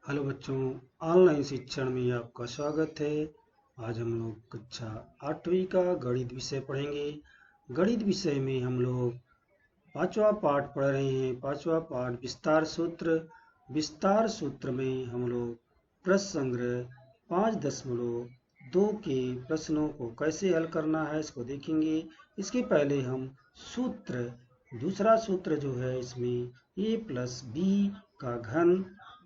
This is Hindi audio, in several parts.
हेलो बच्चों, ऑनलाइन शिक्षण में आपका स्वागत है। आज हम लोग कक्षा 8वीं का गणित विषय पढ़ेंगे। गणित विषय में हम लोग पांचवा पाठ पढ़ रहे हैं। पांचवा पाठ विस्तार सूत्र। विस्तार सूत्र में हम लोग प्रश्न संग्रह 5.2 के प्रश्नों को कैसे हल करना है इसको देखेंगे। इसके पहले हम सूत्र दूसरा सूत्र जो है इसमें a+b का घन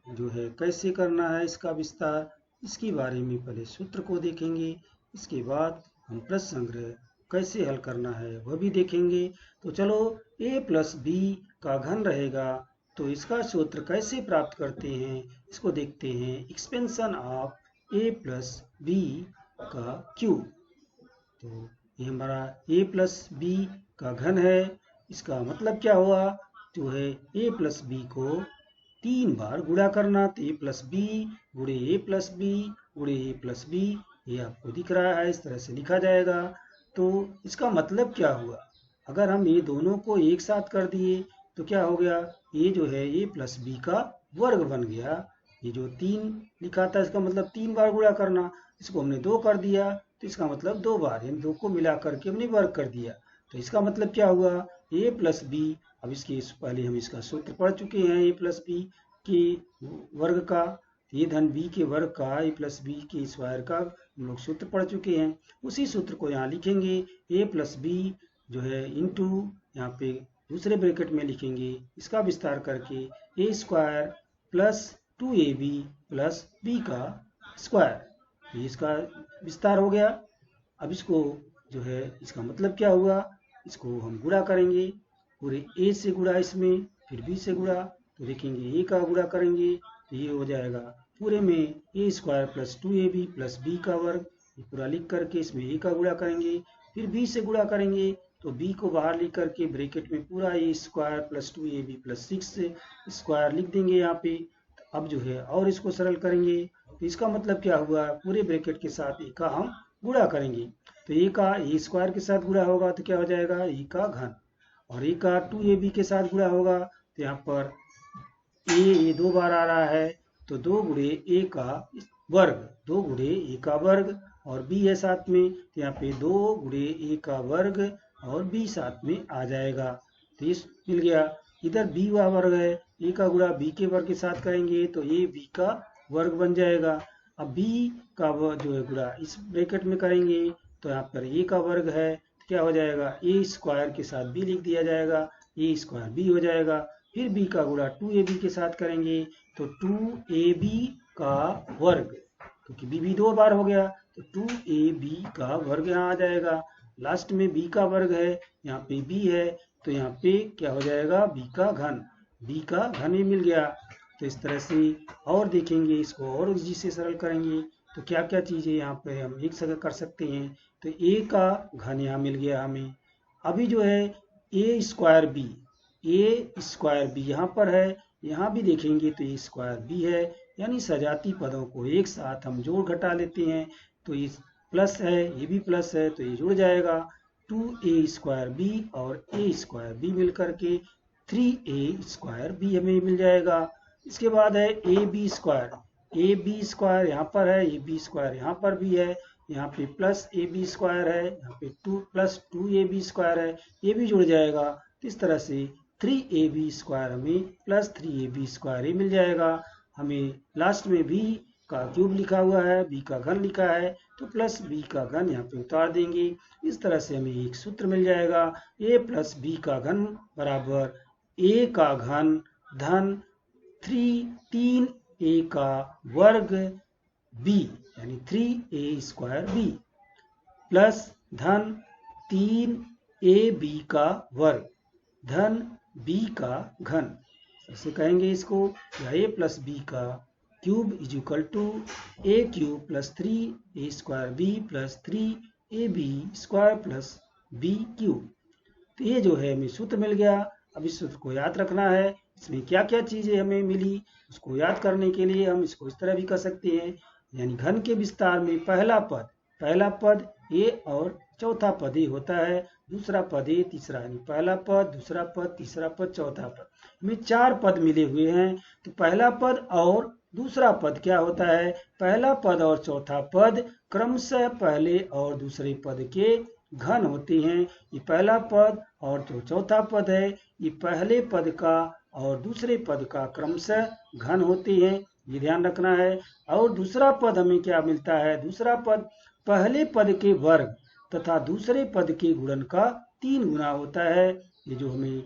जो है कैसे करना है इसका विस्तार, इसके बारे में पहले सूत्र को देखेंगे। इसके बाद हम प्रश्न संग्रह कैसे हल करना है वह भी देखेंगे। तो चलो, a+b का घन रहेगा तो इसका सूत्र कैसे प्राप्त करते हैं इसको देखते हैं। एक्सपेंशन ऑफ a+b का क्यूब। तो ये हमारा a+b का घन है। इसका मतलब क्या हुआ, जो है a+b को 3 बार गुणा करना। तो a+b गुणे a+b गुणे a+b, ये आपको दिख रहा है, इस तरह से लिखा जाएगा। तो इसका मतलब क्या हुआ, अगर हम ये दोनों को एक साथ कर दिए तो क्या हो गया, ये जो है a+b का वर्ग बन गया। ये जो 3 लिखा था इसका मतलब 3 बार गुणा करना, इसको हमने 2 कर दिया तो इसका मतलब 2 बार, यानी 2 को मिला करके हमने वर्ग कर दिया। तो इसका मतलब क्या हुआ, a+b। अब इसके पहले हम इसका सूत्र पढ़ चुके हैं a+b के वर्ग का। ये धन b के वर्ग का a+b के स्क्वायर का हम लोग सूत्र पढ़ चुके हैं। उसी सूत्र को यहाँ लिखेंगे, a+b जो है इंटू यहाँ पे दूसरे ब्रैकेट में लिखेंगे, इसका विस्तार करके a² plus 2ab plus b का स्क्वायर, ये इसका विस्तार हो गया। अब इसको जो है इसका मतलब क्या हुआ, इसको हम गुणा करेंगे, पूरे a से गुणा इसमें, फिर b से गुणा, तो देखेंगे a का गुणा करेंगे तो ये हो जाएगा पूरे में a² plus 2ab plus b का वर्ग। ये पूरा लिख करके इसमें a का गुणा करेंगे, फिर b से गुणा करेंगे तो b को बाहर लिख करके ब्रैकेट में पूरा a² plus 2ab plus 6 square लिख देंगे यहाँ पे। अब जो है और इसको सरल करेंगे तो इसका मतलब क्या हुआ, पूरे ब्रैकेट के साथ a का हम गुणा करेंगे। तो a का a² के साथ गुणा होगा तो क्या हो जाएगा, a का घन, और a का 2ab के साथ गुणा होगा तो यहाँ पर ये 2 बार आ रहा है तो 2 गुणे a का वर्ग, 2 गुणे a का वर्ग, और b है साथ में तो यहाँ पे 2 गुणे a का वर्ग और b साथ में आ जाएगा। तो ये मिल गया। इधर b का वर्ग है, a का गुणा b के वर्ग के साथ करेंगे तो a b का वर्ग बन जाएगा। अब b का जो है गुणा इस ब्रैकेट में करेंगे तो यहाँ पर a का वर्ग है तो क्या हो जाएगा, a² के साथ b लिख दिया जाएगा, a² b हो जाएगा। फिर b का गुणा 2ab के साथ करेंगे तो 2ab का वर्ग, क्योंकि b भी 2 बार हो गया तो 2ab का वर्ग यहाँ आ जाएगा। लास्ट में b का वर्ग है, यहाँ पे b है तो यहाँ पे क्या हो जाएगा, b का घन, b का घन ही मिल गया। तो इस तरह से और देखेंगे, इसको और इजी से सरल करेंगे तो क्या क्या चीज़ें यहाँ पे हम एक जगह कर सकते हैं। तो a का घन यहाँ मिल गया हमें। अभी जो है a² b यहाँ पर है, यहाँ भी देखेंगे तो a² b है, यानी सजाती पदों को एक साथ हम जोड़ घटा लेते हैं तो ये प्लस है, ये भी प्लस है तो ये जुड़ जाएगा। 2a² b और a² b मिलकर के 3a² b हमें मिल जाएगा। इसके बाद है ab² यहाँ पर है, ab² यहाँ पर भी है, यहाँ पे प्लस ab² है, यहाँ पे 2 प्लस 2ab² है, ये भी जुड़ जाएगा। इस तरह से 3ab² हमें प्लस 3ab² ही मिल जाएगा। हमें लास्ट में b का क्यूब लिखा हुआ है, b का घन लिखा है तो प्लस b का घन यहाँ पे उतार देंगे। इस तरह से हमें एक सूत्र मिल जाएगा, a प्लस b का घन बराबर a का घन धन 3a का वर्ग b, यानी 3a² b प्लस धन 3ab का वर्ग धन b का घन, ऐसे कहेंगे इसको, या a+b का cube is equal to a³ plus 3a² b plus 3ab² plus b³। तो ये जो है हमें सूत्र मिल गया। अब इस सूत्र को याद रखना है, इसमें क्या क्या चीज़ें हमें मिली उसको याद करने के लिए हम इसको इस तरह भी कर सकते हैं, यानी घन के विस्तार में पहला पद a और चौथा पद ए होता है, दूसरा पद ए, तीसरा, यानी पहला पद, दूसरा पद, तीसरा पद, चौथा पद, हमें 4 पद मिले हुए हैं। तो पहला पद और दूसरा पद क्या होता है? पहला पद और चौथा पद क्रमशः पहले और दूसरे पद के घन होते हैं। ये पहला पद और जो चौथा पद है ये पहले पद का और दूसरे पद का क्रमशः घन होते हैं, ये ध्यान रखना है। और दूसरा पद हमें क्या मिलता है? दूसरा पद पहले पद के वर्ग तथा दूसरे पद के गुणन का 3 गुना होता है। ये जो हमें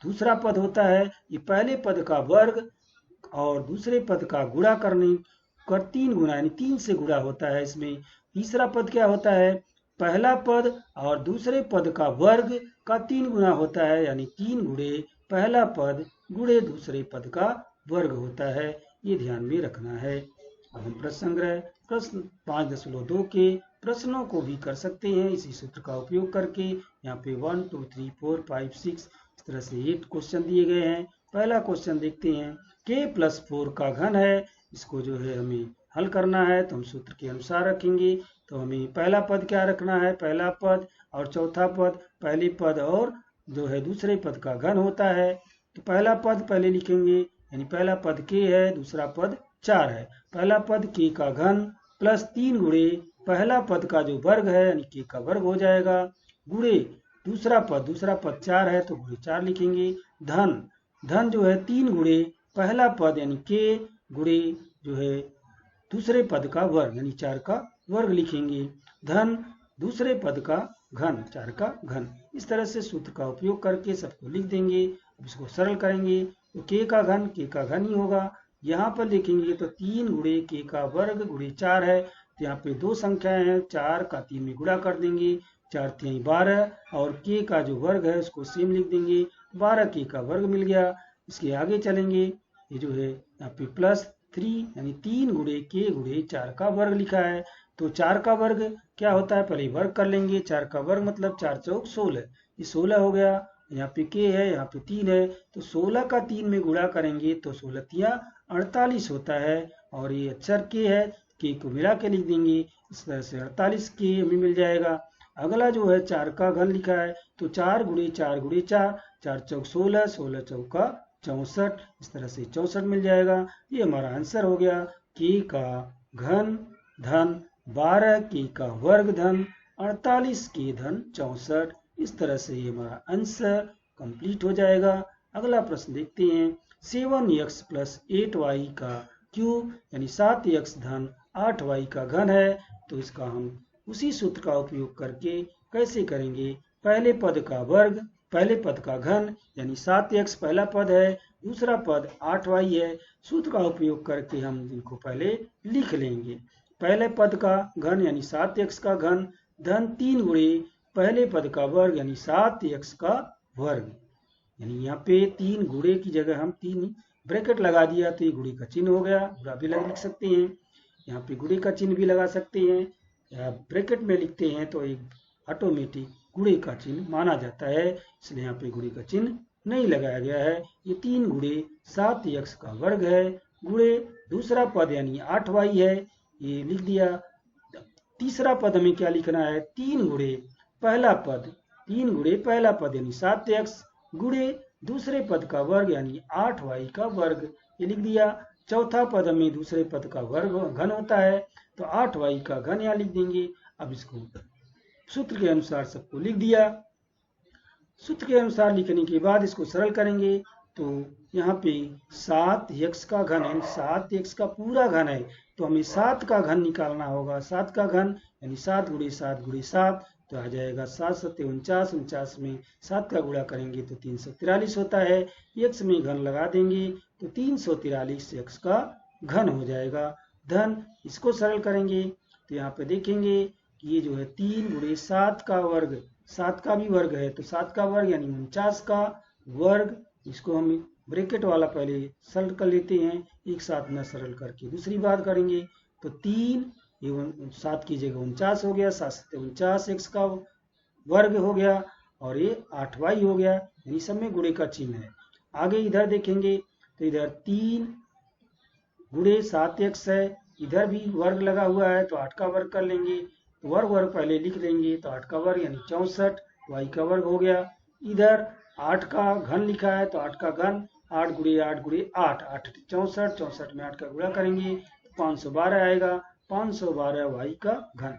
दूसरा पद होता है ये पहले पद का वर्ग और दूसरे पद का गुणा करने कर 3 गुना यानी 3 से गुणा होता है इसमें। तीसरा पद क्या होता है? पहला पद और दूसरे पद का वर्ग का 3 गुना होता है, यानी 3 गुणे पहला पद गुणे दूसरे पद का वर्ग होता है, ये ध्यान में रखना है। अब हम प्रश्न संग्रह प्रश्न 5.2 के प्रश्नों को भी कर सकते हैं इसी सूत्र का उपयोग करके। यहाँ पे 1 2 3 4 5 6 इस तरह से 8 क्वेश्चन दिए गए हैं। पहला क्वेश्चन देखते हैं। k+4 का घन है, इसको जो है हमें हल करना है तो हम सूत्र के अनुसार रखेंगे। तो हमें पहला पद क्या रखना है? पहला पद और चौथा पद पहले पद और जो है दूसरे पद का घन होता है। तो पहला पद पहले लिखेंगे, यानी पहला पद k है, दूसरा पद 4 है। पहला पद k का घन प्लस 3 गुणे पहला पद का जो वर्ग है यानी k का वर्ग हो जाएगा, गुणे दूसरा पद 4 है तो गुणे 4 लिखेंगे। धन जो है 3 गुणे पहला पद यानी k गुणे जो है दूसरे पद का वर्ग यानी 4 का वर्ग लिखेंगे। धन दूसरे पद का घन 4 का घन। इस तरह से सूत्र का उपयोग करके सबको लिख देंगे। अब इसको सरल करेंगे तो k का घन ही होगा। यहाँ पर लिखेंगे तो 3 गुणे k का वर्ग गुणे 4 है, तो यहाँ पे 2 संख्याएं हैं, 4 का 3 में गुणा कर देंगे, 4 3 12 और k का जो वर्ग है उसको सेम लिख देंगे, 12 k का वर्ग मिल गया। इसके आगे चलेंगे, ये जो है यहाँ पे +3 यानी 3 गुणे k गुणे 4 का वर्ग लिखा है। तो 4 का वर्ग क्या होता है? पहले वर्ग कर लेंगे। 4 का वर्ग मतलब 4 चौक 16, ये 16 हो गया। यहाँ पे k है, यहाँ पे 3 है, तो 16 का 3 में गुणा करेंगे तो 16 तिया 48 होता है। और ये अक्षर k है, k को मिला के लिख देंगे, इस तरह से 48 k हमें मिल जाएगा। अगला जो है 4 का घन लिखा है, तो 4 गुणे 4 गुणे 4, 4 चौक 16, 16 चौका 64, इस तरह से 64 मिल जाएगा। ये हमारा आंसर हो गया। k का घन धन 12 k का वर्ग धन 48 k धन 64। इस तरह से ये हमारा आंसर कंप्लीट हो जाएगा। अगला प्रश्न देखते हैं। 7x + 8y का क्यूब यानी 7x धन 8y का घन है, तो इसका हम उसी सूत्र का उपयोग करके कैसे करेंगे? पहले पद का वर्ग पहले पद का घन यानी 7x पहला पद है, दूसरा पद 8y है। सूत्र का उपयोग करके हम इनको पहले लिख लेंगे। पहले पद का घन यानी 7x का घन धन 3 गुणे पहले पद का वर्ग यानी 7x का वर्ग, यानी यहाँ पे 3 गुणे की जगह हम 3 ब्रैकेट लगा दिया तो ये गुणे का चिन्ह हो गया। गुणा भी लिख सकते हैं, यहाँ पे गुणे का चिन्ह भी लगा सकते हैं, या ब्रैकेट में लिखते हैं तो एक ऑटोमेटिक गुणे का चिन्ह माना जाता है, इसलिए यहाँ पे गुणे का चिन्ह नहीं लगाया गया है। ये 3 गुणे 7x का वर्ग है, गुणे दूसरा पद यानी 8y है, ये लिख दिया। तीसरा पद हमें क्या लिखना है? 3 गुणे पहला पद यानी 7x गुणे दूसरे पद का वर्ग यानी 8y का वर्ग, ये लिख दिया। चौथा पद हमें दूसरे पद का वर्ग घन होता है, तो 8y का घन यहाँ लिख देंगे। अब इसको सूत्र के अनुसार सबको लिख दिया। सूत्र के अनुसार लिखने के बाद इसको सरल करेंगे तो यहाँ पे 7x का घन है, 7x का पूरा घन है, तो हमें 7 का घन निकालना होगा। 7 का घन यानी 7 गुणे 7 गुणे 7, तो आ जाएगा 7 7 49, 49 में 7 का गुणा करेंगे तो 343 होता है। x में घन लगा देंगे तो 343 x का घन हो जाएगा। धन इसको सरल करेंगे तो यहाँ पे देखेंगे कि ये जो है 3 गुणे 7 का वर्ग, 7 का भी वर्ग है, तो 7 का वर्ग यानी 49 का वर्ग, इसको हम ब्रैकेट वाला पहले सरल कर लेते हैं, एक साथ न सरल करके दूसरी बात करेंगे तो 3 7 की जगह 49 हो गया, 7 7 49 x का वर्ग हो गया और ये 8y हो गया, यानी सब में गुणे का चिन्ह है। आगे इधर देखेंगे तो इधर 3 गुणे 7x है, इधर भी वर्ग लगा हुआ है तो 8 का वर्ग कर लेंगे, वर्ग पहले लिख लेंगे तो 8 का वर्ग यानी 64 y का वर्ग हो गया। इधर 8 का घन लिखा है तो 8 का घन 8 गुड़े 8 गुड़े 8, 8 64, 64 में 8 का गुणा करेंगे तो 512 आएगा। 512 y का घन।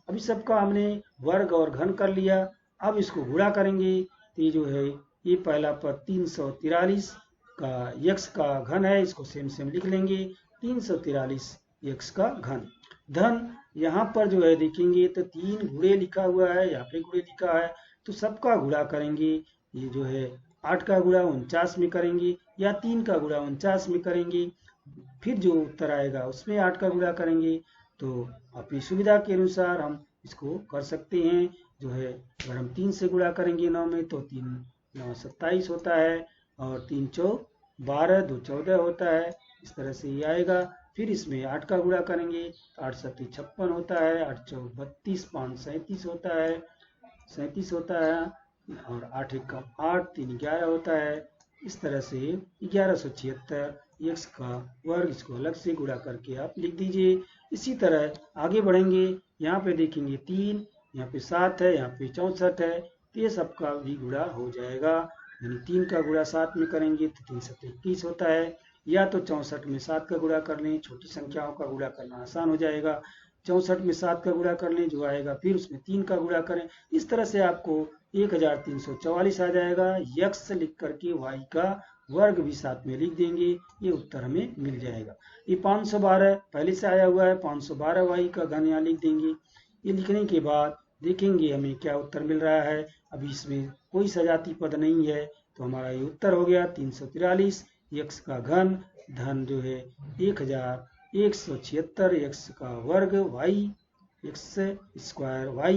अभी सबका हमने वर्ग और घन कर लिया। अब इसको गुणा करेंगे तो ये जो है ये पहला पद 343 का x का घन है, इसको सेम सेम लिख लेंगे 343 x का घन। धन यहाँ पर जो है देखेंगे तो 3 गुणे लिखा हुआ है, यहाँ पे गुणे लिखा है तो सबका गुणा करेंगे। ये जो है 8 का गुणा 49 में करेंगे या 3 का गुणा 49 में करेंगे, फिर जो उत्तर आएगा उसमें 8 का गुणा करेंगे। तो अपनी सुविधा के अनुसार हम इसको कर सकते हैं। जो है अगर हम 3 से गुणा करेंगे 9 में तो 3 9 27 होता है और 3 चौक 12 2 14 होता है। इस तरह से ये आएगा। फिर इसमें 8 का गुणा करेंगे तो 8 7 56 होता है, 8 चौक 32, 5 37 होता है, 37 होता है और 8 1 8, 3 11 होता है। इस तरह से 1176 x का वर्ग, इसको अलग से गुणा करके आप लिख दीजिए। इसी तरह आगे बढ़ेंगे। यहाँ पे देखेंगे 3, यहाँ पे 7 है, यहाँ पे 64 है, तो ये सबका भी गुणा हो जाएगा। यानी 3 का गुणा 7 में करेंगे तो 3 7 21 होता है, या तो 64 में 7 का गुणा कर लें, छोटी संख्याओं का गुणा करना आसान हो जाएगा। 64 में 7 का गुणा कर लें, जो आएगा फिर उसमें 3 का गुणा करें। इस तरह से आपको 1344 आ जाएगा। x लिख करके y का वर्ग भी साथ में लिख देंगे, ये उत्तर हमें मिल जाएगा। ये 512 पहले से आया हुआ है, 512 y का घन यहाँ लिख देंगे। ये लिखने के बाद देखेंगे हमें क्या उत्तर मिल रहा है। अभी इसमें कोई सजाती पद नहीं है तो हमारा ये उत्तर हो गया 343 x का घन धन जो है 1176 x का वर्ग y x स्क्वायर y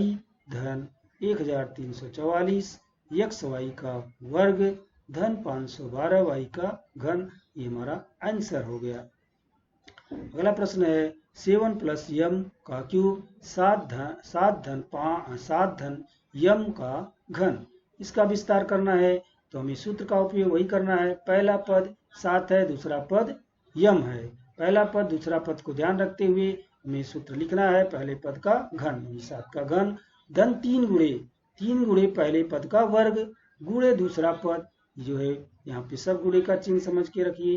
धन 1344 x y का वर्ग धन 512 y का घन। ये हमारा आंसर हो गया। अगला प्रश्न है 7 प्लस यम का क्यूब 7 धन यम का घन। इसका विस्तार करना है तो हमें सूत्र का उपयोग वही करना है। पहला पद 7 है, दूसरा पद यम है। पहला पद दूसरा पद को ध्यान रखते हुए हमें सूत्र लिखना है। पहले पद का घन 7 का घन धन 3 गुणे पहले पद का वर्ग गुणे दूसरा पद। जो है यहाँ पे सब गुणे का चिन्ह समझ के रखिए,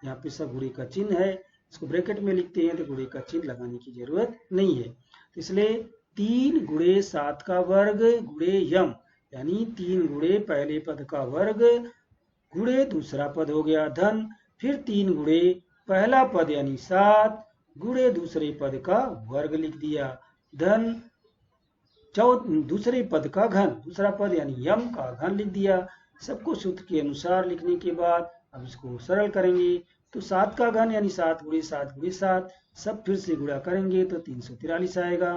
यहाँ पे सब गुणे का चिन्ह है, इसको ब्रैकेट में लिखते हैं तो गुणे का चिन्ह लगाने की जरूरत नहीं है। तो इसलिए 3 गुणे 7 का वर्ग गुणे यम, यानी 3 गुणे पहले पद का वर्ग गुणे दूसरा पद हो गया धन, फिर 3 गुणे पहला पद यानी 7 गुणे दूसरे पद का वर्ग लिख दिया धन दूसरे पद का घन, दूसरा पद यानी यम का घन लिख दिया। सबको सूत्र के अनुसार लिखने के बाद अब इसको सरल करेंगे तो 7 का घन यानी 7 गुणे 7 गुणे 7, सब फिर से गुणा करेंगे तो 343 आएगा।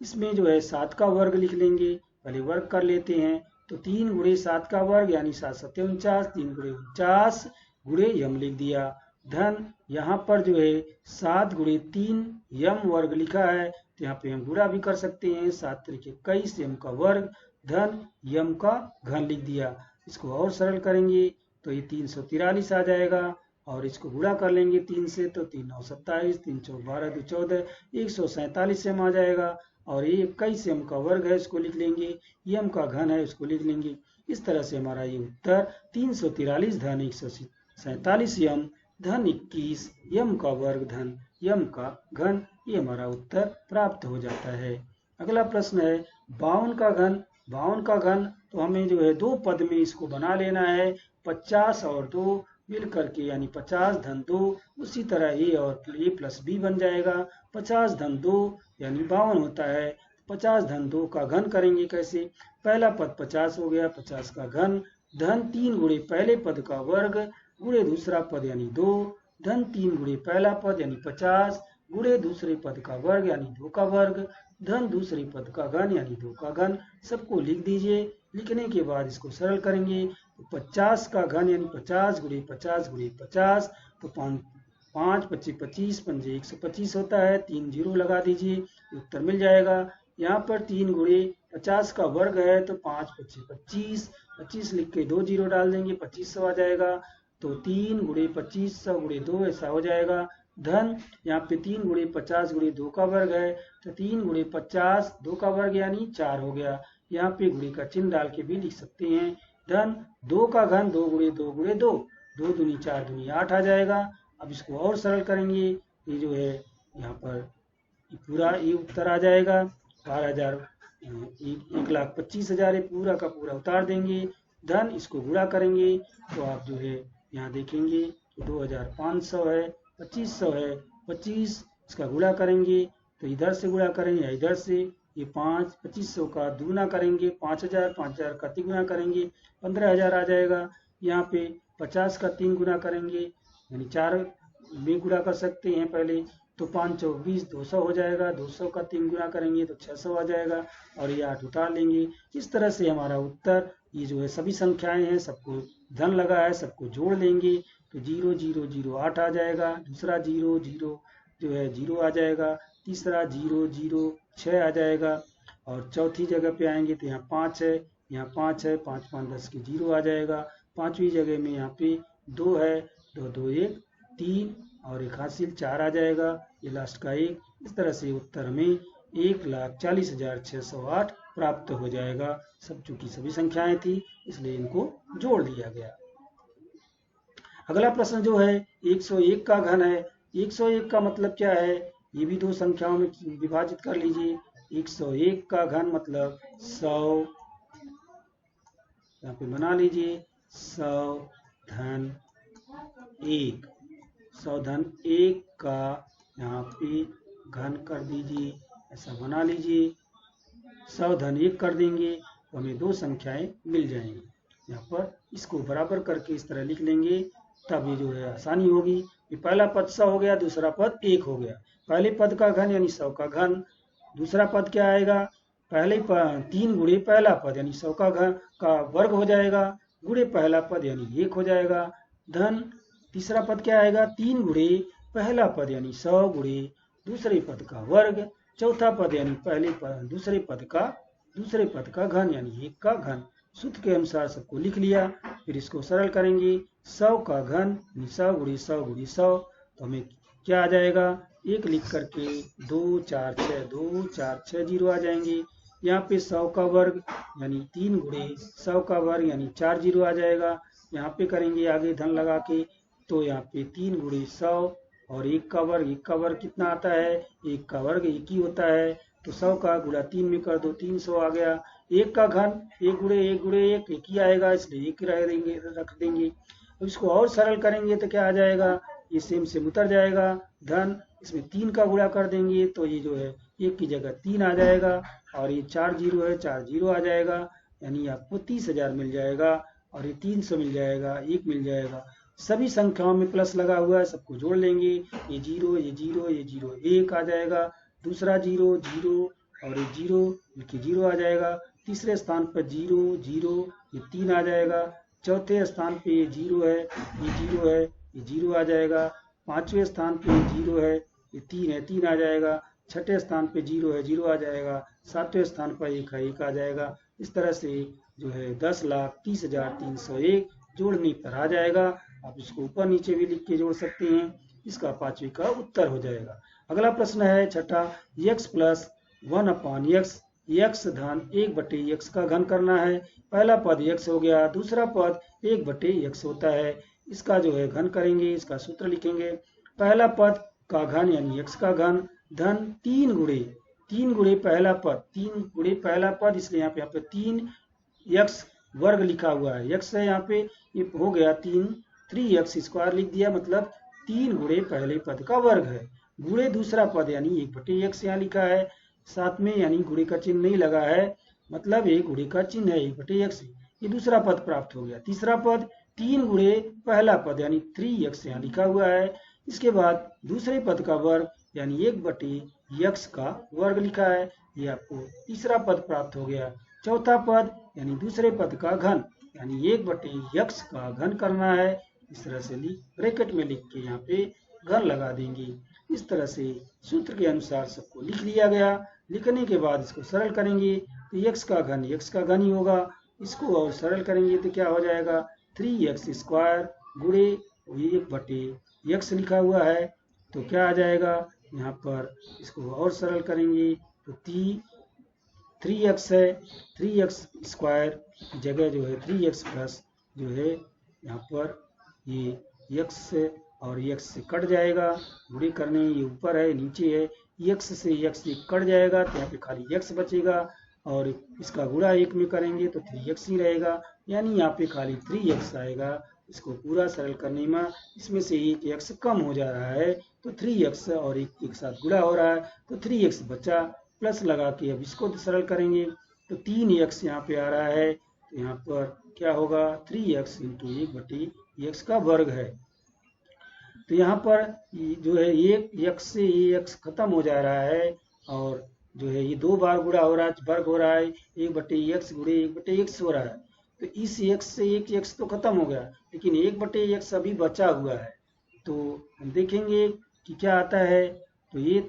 इसमें जो है 7 का वर्ग लिख लेंगे, पहले वर्ग कर लेते हैं तो 3 गुणे 7 का वर्ग यानी 7 7 49, 3 गुणे 49 गुणे यम लिख दिया धन। यहाँ पर जो है 7 गुणे 3 यम वर्ग लिखा है तो यहाँ पे हम गुणा भी कर सकते हैं। 7 तरीके 21 यम का वर्ग धन यम का घन लिख दिया। इसको और सरल करेंगे तो ये 343 आ जाएगा और इसको गुणा कर लेंगे 3 से तो 3 9 27, 3 चौक 12 2 14, 147 यम आ जाएगा और ये 21 यम का वर्ग है, इसको लिख लेंगे। यम का घन है, उसको लिख लेंगे। इस तरह से हमारा ये उत्तर 343 धन 147 यम धन 21 यम का वर्ग धन यम का घन, ये हमारा उत्तर प्राप्त हो जाता है। अगला प्रश्न है 52 का घन। 52 का घन तो हमें जो है 2 पद में इसको बना लेना है। 50 और 2 मिल करके यानी 50 धन 2, उसी तरह ए और ए प्लस बी बन जाएगा। 50 धन 2 यानी 52 होता है। 50 धन 2 का घन करेंगे कैसे, पहला पद 50 हो गया, 50 का घन धन 3 गुणे पहले पद का वर्ग गुणे दूसरा पद यानी 2 धन 3 गुणे पहला पद यानी 50 गुणे दूसरे पद का वर्ग यानी 2 का वर्ग धन दूसरे पद का घन यानी 2 का घन। सबको लिख दीजिए। लिखने के बाद इसको सरल करेंगे तो 50 का घन यानी 50 गुणे 50 गुणे 50 तो 5 25 25 पंजे 125 होता है। 3 जीरो लगा दीजिए, उत्तर मिल जाएगा। यहाँ पर 3 गुणे 50 का वर्ग है तो 5 25 25, 25 लिख के 2 जीरो डाल देंगे, 2500 आ जाएगा। तो 3 गुणे 2500 गुणे 2 ऐसा हो जाएगा धन यहाँ पे 3 गुणे 50 गुणे 2 का वर्ग है तो 3 गुणे 50 2 का वर्ग यानी 4 हो गया। यहाँ पे गुणे का चिन्ह डाल के भी लिख सकते हैं धन 2 का घन 2 गुणे 2 गुणे 2 2 दूनी 4 दूनी 8 आ जाएगा। अब इसको और सरल करेंगे, ये जो है यहाँ पर पूरा ये उत्तर आ जाएगा 12,000, 1,25,000 पूरा का पूरा उतार देंगे। धन इसको गुणा करेंगे तो आप जो है यहाँ देखेंगे तो 2,500 है, 2,500 है, 25 इसका गुणा करेंगे तो इधर से गुणा करेंगे या इधर से, ये 5, 2,500 का दुगुना करेंगे 5,000, 5,000 का तिगुना करेंगे 15,000 आ जाएगा। यहाँ पे 50 का 3 गुना करेंगे यानी 4 में गुणा कर सकते हैं पहले, तो 5 चौक 20, 200 हो जाएगा। 200 का 3 गुना करेंगे तो 600 आ जाएगा और ये 8 उतार लेंगे। इस तरह से हमारा उत्तर, ये जो है सभी संख्याएं हैं, सबको धन लगा है, सबको जोड़ लेंगे तो 0 0 0 8 आ जाएगा। दूसरा 0 0 जो है 0 आ जाएगा। तीसरा 0 0 6 आ जाएगा। और चौथी जगह पे आएंगे तो यहाँ 5 है, यहाँ 5 है, 5 5 10 के 0 आ जाएगा। पांचवी जगह में यहाँ पे 2 है, 2 2 1 3 और एक हासिल 4 आ जाएगा, ये लास्ट का 1। इस तरह से उत्तर में 1,40,608 प्राप्त हो जाएगा। सब चूंकि सभी संख्याएं थी इसलिए इनको जोड़ दिया गया। अगला प्रश्न जो है 101 का घन है। 101 का मतलब क्या है, ये भी दो संख्याओं में विभाजित कर लीजिए। 101 का घन मतलब 100, यहाँ पे बना लीजिए 100 धन 1, 100 धन 1 का यहाँ पे घन कर दीजिए, ऐसा बना लीजिए। 100 धन 1 कर देंगे तो हमें दो संख्याएं मिल जाएंगी। यहाँ पर इसको बराबर करके इस तरह लिख लेंगे, तब ये जो है आसानी होगी। ये पहला पद 100 हो गया, दूसरा पद 1 हो गया। पहले पद का घन यानी 100 का घन, दूसरा पद क्या आएगा, पहले 3 गुणे पहला पद यानी 100 का घन का वर्ग हो जाएगा, गुणे पहला पद यानी 1 हो जाएगा। धन तीसरा पद क्या आएगा, 3 गुणे पहला पद यानी 100 गुणे दूसरे पद का वर्ग, चौथा पद यानी पहले पद दूसरे पद का घन यानी 1 का घन। सूत्र के अनुसार सबको लिख लिया, फिर इसको सरल करेंगे। 100 का घन 100 गुणे 100 गुणे 100, तो हमें क्या आ जाएगा, 1 लिख करके 2 4 6 2 4 6 0 आ जाएंगे। यहाँ पे 100 का वर्ग यानी 3 गुणे 100 का वर्ग यानी 4 0 आ जाएगा। यहाँ पे करेंगे आगे धन लगा के, तो यहाँ पे 3 गुणे 100 और 1 का वर्ग कितना आता है, 1 का वर्ग 1 ही होता है, तो 100 का गुणा 3 में कर दो 300 आ गया। 1 का घन 1 गुणे 1 गुणे 1 1 ही आएगा, इसलिए 1 रख देंगे। अब इसको और सरल करेंगे तो क्या आ जाएगा, ये से उतर जाएगा। धन इसमें 3 का गुणा कर देंगे तो ये जो है 1 की जगह 3 आ जाएगा और ये 4 0 है, 4 0 आ जाएगा, यानी आपको 30,000 मिल जाएगा और ये 300 मिल जाएगा, 1 मिल जाएगा। सभी संख्याओं में प्लस लगा हुआ है, सबको जोड़ लेंगे। ये 0 ये 0 ये 0 1 आ जाएगा, दूसरा 0 0 और ये 0 मिलके 0 आ जाएगा। तीसरे स्थान पर 0 0 ये 3 आ जाएगा। चौथे स्थान पे ये 0 है, ये 0 है, ये 0 आ जाएगा। पांचवें स्थान पे 0 है, ये 3 है, 3 आ जाएगा। छठे स्थान पे 0 है, 0 आ जाएगा। सातवें स्थान पर 1 है, 1 आ जाएगा। इस तरह से जो है 10,30,301 जोड़ने पर आ जाएगा। आप इसको ऊपर नीचे भी लिख के जोड़ सकते हैं, इसका पांचवी का उत्तर हो जाएगा। अगला प्रश्न है छठा, x प्लस 1/x, x धन 1/x का घन करना है। पहला पद x हो गया, दूसरा पद 1/x होता है, इसका जो है घन करेंगे, इसका सूत्र लिखेंगे। पहला पद का घन यानी x का घन, धन 3 गुणे पहला पद, 3 गुणे पहला पद, इसलिए यहाँ पे 3x वर्ग लिखा हुआ है, x है यहाँ पे, ये हो गया 3x स्क्वायर लिख दिया, मतलब 3 गुणे पहले पद का वर्ग है, गुणे दूसरा पद यानी 1/x यहाँ लिखा है, साथ में यानी गुणे का चिन्ह नहीं लगा है, मतलब एक गुणे का चिन्ह है 1/x, ये दूसरा पद प्राप्त हो गया। तीसरा पद 3 गुणे पहला पद यानी 3x यहाँ लिखा हुआ है, इसके बाद दूसरे पद का वर्ग यानी 1/x का वर्ग लिखा है, ये आपको तीसरा पद प्राप्त हो गया। चौथा पद यानी दूसरे पद का घन यानी 1/x का घन करना है, इस तरह से ब्रैकेट में लिख के यहाँ पे घन लगा देंगे। इस तरह से सूत्र के अनुसार सबको लिख लिया गया। लिखने के बाद इसको सरल करेंगे तो x का घन ही होगा, इसको और सरल करेंगे तो क्या हो जाएगा, 3x स्क्वायर गुणे 1/x लिखा हुआ है, तो क्या आ जाएगा, यहाँ पर इसको और सरल करेंगे तो 3x है, 3x स्क्वायर की जगह जो है 3x प्लस जो है यहाँ पर ये x और x से कट जाएगा, गुणे करने ये ऊपर है नीचे है, x से x ये कट जाएगा तो यहाँ पे खाली x बचेगा और इसका गुणा 1 में करेंगे तो 3x ही रहेगा, यानी यहाँ पे खाली 3x आएगा। इसको पूरा सरल करने में इसमें से एक x कम हो जा रहा है तो 3x और एक साथ गुणा हो रहा है तो 3x बचा, प्लस लगा के अब इसको सरल करेंगे तो 3x यहाँ पे आ रहा है, तो यहाँ पर क्या होगा 3x इंटू 1/x का वर्ग है। तो यहाँ पर जो है एक x से ये x खत्म हो जा रहा है और जो है ये 2 बार गुणा हो रहा है, वर्ग हो रहा है, 1/x गुणे 1/x हो रहा है, तो इस x से एक x तो खत्म हो गया लेकिन 1/x अभी बचा हुआ है। तो हम देखेंगे कि क्या आता है, तो ये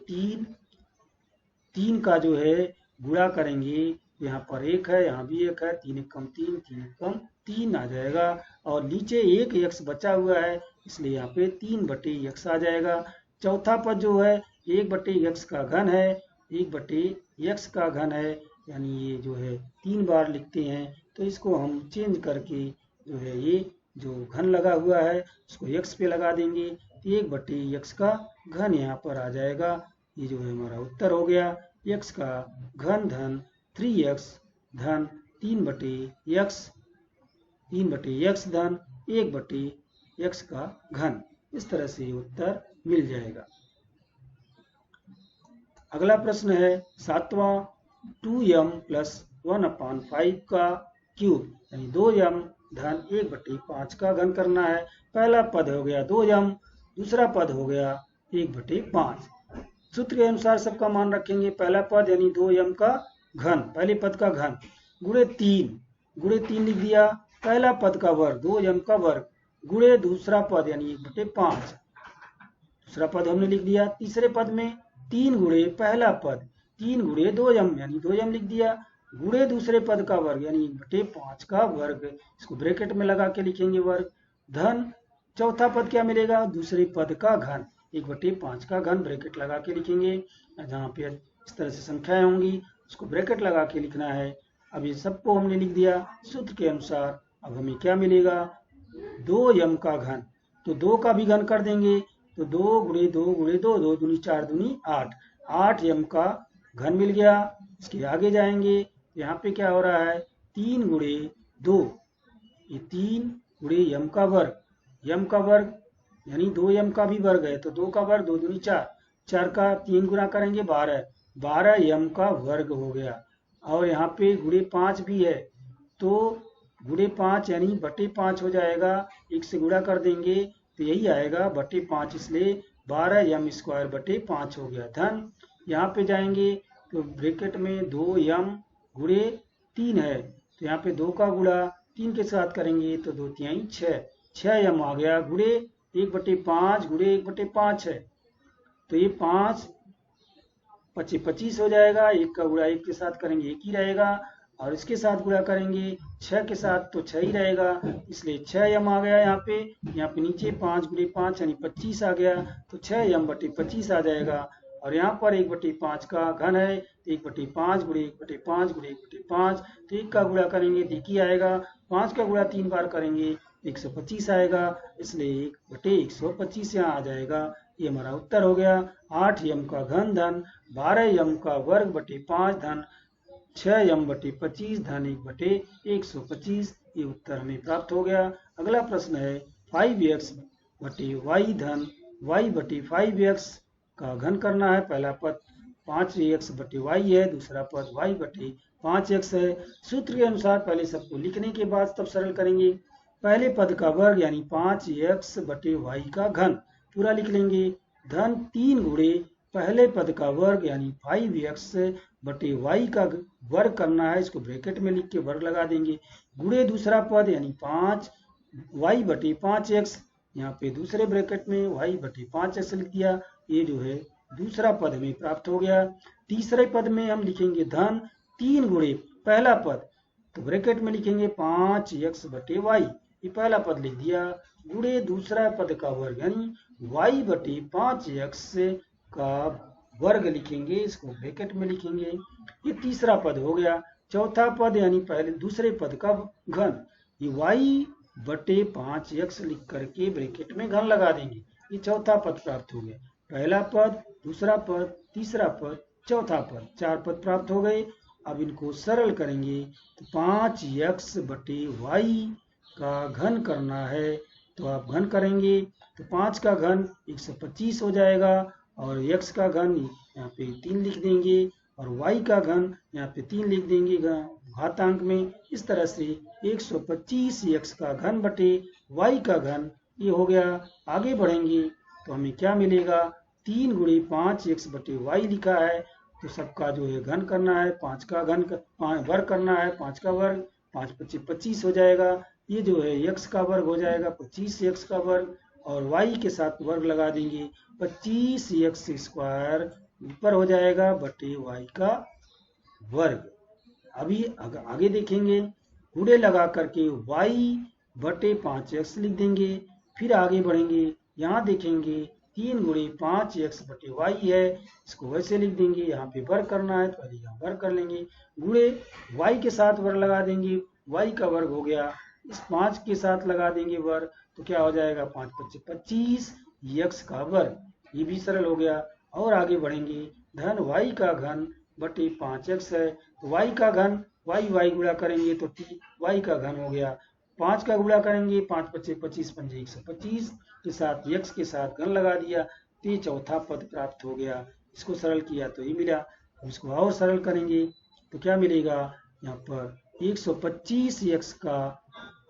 3 का जो है गुणा करेंगे, यहाँ पर 1 है यहाँ भी 1 है, 3 1 कम 3, 3 1 कम 3 आ जाएगा और नीचे एक x बचा हुआ है इसलिए यहाँ पे 3/x आ जाएगा। चौथा पद जो है 1/x का घन है, 1/x का घन है, यानी ये जो है 3 बार लिखते हैं तो इसको हम चेंज करके जो है ये जो घन लगा हुआ है उसको x पे लगा देंगे, 1/x का घन यहाँ पर आ जाएगा। ये जो है हमारा उत्तर हो गया, x का घन धन 3x धन 3/x धन 1/x का घन, इस तरह से उत्तर मिल जाएगा। अगला प्रश्न है 7वां, 2m + 1/5 का क्यूब यानी 2m धन 1/5 का घन करना है। पहला पद हो गया 2m, दूसरा पद हो गया 1/5। सूत्र के अनुसार सबका मान रखेंगे। पहला पद यानी 2m का घन, पहले पद का घन गुणे 3 लिख दिया, पहला पद का वर्ग 2m का वर्ग गुणे दूसरा पद यानी 1/5, दूसरा पद हमने लिख दिया। तीसरे पद में 3 गुणे पहला पद 3 गुणे 2m यानी 2m लिख दिया, गुणे दूसरे पद का वर्ग यानी 1/5 का वर्ग, इसको ब्रैकेट में लगा के लिखेंगे वर्ग, धन चौथा पद क्या मिलेगा दूसरे पद का घन, 1/5 का घन ब्रैकेट लगा के लिखेंगे। जहाँ पे इस तरह से संख्याएं होंगी उसको ब्रैकेट लगा के लिखना है। अब ये सबको हमने लिख दिया सूत्र के अनुसार। अब हमें क्या मिलेगा 2m का घन, तो 2 का भी घन कर देंगे तो 2 गुणे 2 गुणे 2, 2 दूनी 4 दूनी 8, 8m का घन मिल गया। इसके आगे जाएंगे यहाँ पे क्या हो रहा है 3 गुणे 2, ये 3 गुणे m का वर्ग, m का वर्ग यानी 2m का भी वर्ग है तो 2 का वर्ग 2 दूनी 4, 4 का 3 गुना करेंगे 12, 12m का वर्ग हो गया। और यहाँ पे गुणे 5 भी है तो गुणे 5 यानी 1/5 हो जाएगा, 1 से गुणा कर देंगे तो यही आएगा 1/5, इसलिए 12m² 5 हो गया। धन यहाँ पे जाएंगे तो ब्रैकेट में 2m गुणे 3 है तो यहाँ पे 2 का गुणा 3 के साथ करेंगे तो 2 तिहाई 6, 6m आ गया गुणे 1/5 गुणे 1/5 है तो ये 5 25 25 हो जाएगा, 1 का गुणा 1 के साथ करेंगे 1 ही रहेगा और इसके साथ गुणा करेंगे 6 के साथ तो 6 ही रहेगा, इसलिए 6m आ गया। यहाँ पे नीचे 5 गुणे 5 यानी 25 आ गया तो 6m/25 आ जाएगा। और यहाँ पर 1/5 का घन है तो 1/5 गुणे 1/5 गुणे 1/5, तो 1 का गुणा करेंगे तो 1 ही आएगा, 5 का गुणा 3 बार करेंगे 125 आएगा, इसलिए 1/125 यहाँ आ जाएगा। ये हमारा उत्तर हो गया। 8m का घन धन 12m का वर्ग बटे 5 धन 6m/25 धन 1/125, ये उत्तर हमें प्राप्त हो गया। अगला प्रश्न है 5x/y धन y/5x का घन करना है। पहला पद 5x/y है, दूसरा पद y/5x है। सूत्र के अनुसार पहले सबको लिखने के बाद तब सरल करेंगे। पहले पद का वर्ग यानी 5x/y का घन पूरा लिख लेंगे, धन 3 गुणे पहले पद का वर्ग यानी 5x/y का वर्ग करना है, इसको ब्रैकेट में लिख के वर्ग लगा देंगे, गुणे दूसरा पद यानी 5y/5x, यहाँ पे दूसरे ब्रैकेट में y/5x लिख दिया। ये जो है दूसरा पद हमें प्राप्त हो गया। तीसरे पद में हम लिखेंगे धन 3 गुणे पहला पद, तो ब्रैकेट में लिखेंगे 5x/y, ये पहला पद लिख दिया, गुणे दूसरा पद का वर्ग यानी y/5x का वर्ग लिखेंगे, इसको ब्रैकेट में लिखेंगे, ये तीसरा पद हो गया। चौथा पद यानी पहले दूसरे पद का घन, ये y बटे 5x लिख करके ब्रैकेट में घन लगा देंगे। ये चौथा पद प्राप्त हो गया। पहला पद, दूसरा पद, तीसरा पद, चौथा पद, 4 पद प्राप्त हो गए। अब इनको सरल करेंगे तो 5x बटे y का घन करना है, तो आप घन करेंगे तो 5 का घन 125 हो जाएगा, और x का घन यहाँ पे 3 लिख देंगे, और y का घन यहाँ पे 3 लिख देंगे घातांक में। इस तरह से 125x का घन बटे y का घन ये हो गया। आगे बढ़ेंगे तो हमें क्या मिलेगा, 3 गुणे 5x बटे y लिखा है, तो सबका जो है घन करना है, 5 का घन वर्ग करना है, 5 का वर्ग, 5 पच्चीस 25 हो जाएगा। ये जो है x का वर्ग हो जाएगा 25x का वर्ग, और y के साथ वर्ग लगा देंगे, 25x स्क्वायर ऊपर हो जाएगा बटे y का वर्ग। अभी आगे देखेंगे, गुणे लगा करके y बटे 5x लिख देंगे। फिर आगे बढ़ेंगे, यहाँ देखेंगे 3 गुणे 5x बटे y है, इसको वैसे लिख देंगे। यहाँ पे वर्ग करना है तो पहले यहाँ वर्ग कर लेंगे, गुणे y के साथ वर्ग लगा देंगे, y का वर्ग हो गया, इस 5 के साथ लगा देंगे वर्ग, तो क्या हो जाएगा 5 पच्चीस 25 x का वर्ग। ये भी सरल हो गया। और आगे बढ़ेंगे, धन y का घन बटे 5x है, तो y का घन y गुणा करेंगे तो y का घन हो गया। 5 का गुणा करेंगे, 5 पच्चीस 25 पंजे 125 के साथ x के साथ घन लगा दिया, तो ये चौथा पद प्राप्त हो गया। इसको सरल किया तो ये मिला। अब इसको और सरल करेंगे तो क्या मिलेगा, यहाँ पर 125x का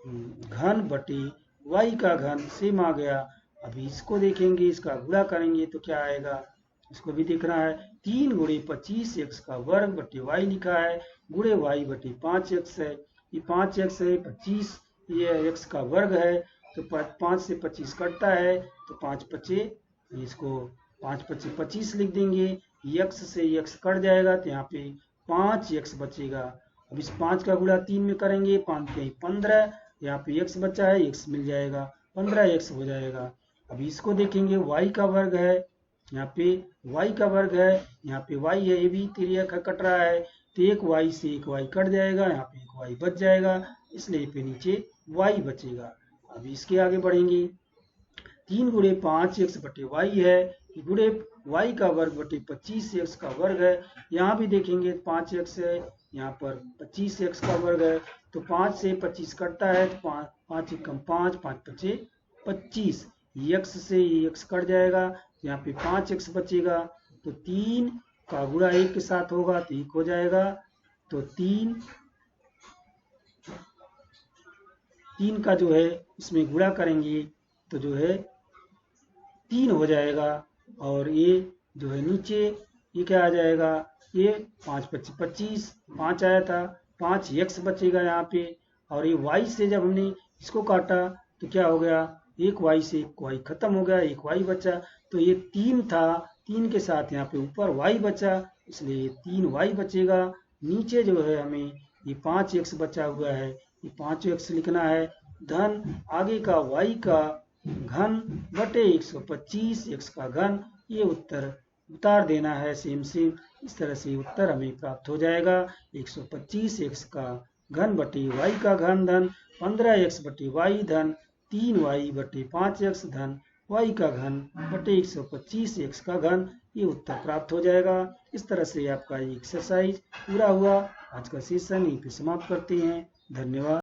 घन बटे y का घन सेम आ गया। अभी इसको देखेंगे, इसका गुणा करेंगे तो क्या आएगा, इसको भी देखना है। 3 गुणे 25x का वर्ग बटे y लिखा है, गुणे y बटे 5x है, ये 5x है, 25 ये x का वर्ग है, तो 5 से 25 कटता है, तो 5 पचे, इसको 5 पचे 25 लिख देंगे, x से x कट जाएगा तो यहाँ पे 5x बचेगा। अब इस 5 का गुणा 3 में करेंगे, 5 के 15, यहाँ पे x बचा है, x मिल जाएगा, 15x हो जाएगा। अभी इसको देखेंगे, y का वर्ग है, यहाँ पे y का वर्ग है, यहाँ पे y है, ये भी तिर्यक कट रहा है, तो एक y से एक y कट जाएगा, यहाँ पे एक y बच जाएगा, इसलिए पे नीचे y बचेगा। अभी इसके आगे बढ़ेंगे, 3 गुणे 5x बटे y है, गुणे y का वर्ग बटे 25x का वर्ग है। यहाँ भी देखेंगे 5x है, यहाँ पर 25x का वर्ग है, तो 5 से 25 कटता है, तो 5 कम 5, 5 पचे 25, x से x कट जाएगा, यहाँ पे 5x बचेगा, तो 3 का गुणा 1 के साथ होगा तो 1 हो जाएगा, तो 3 का जो है इसमें गुणा करेंगे तो जो है 3 हो जाएगा, और ये जो है नीचे ये क्या आ जाएगा, ये 5 पच्चीस 25, 5 आया था, 5x बचेगा यहाँ पे, और ये y से जब हमने इसको काटा तो क्या हो गया, एक y से एक y खत्म हो गया, एक y बचा, तो ये 3 था, 3 के साथ यहाँ पे ऊपर y बचा, इसलिए 3y बचेगा। नीचे जो है हमें ये 5x बचा हुआ है, ये 5x लिखना है, धन आगे का y का घन बटे 125 x का घन, ये उत्तर उतार देना है सेम सेम। इस तरह से उत्तर हमें प्राप्त हो जाएगा, 125 x का घन बटे y का घन धन 15x बटे y धन 3y बटे 5x धन y का घन बटे 125 x का घन, ये उत्तर प्राप्त हो जाएगा। इस तरह से आपका ये एक्सरसाइज पूरा हुआ। आज का सेशन यहीं पे समाप्त करते हैं। धन्यवाद।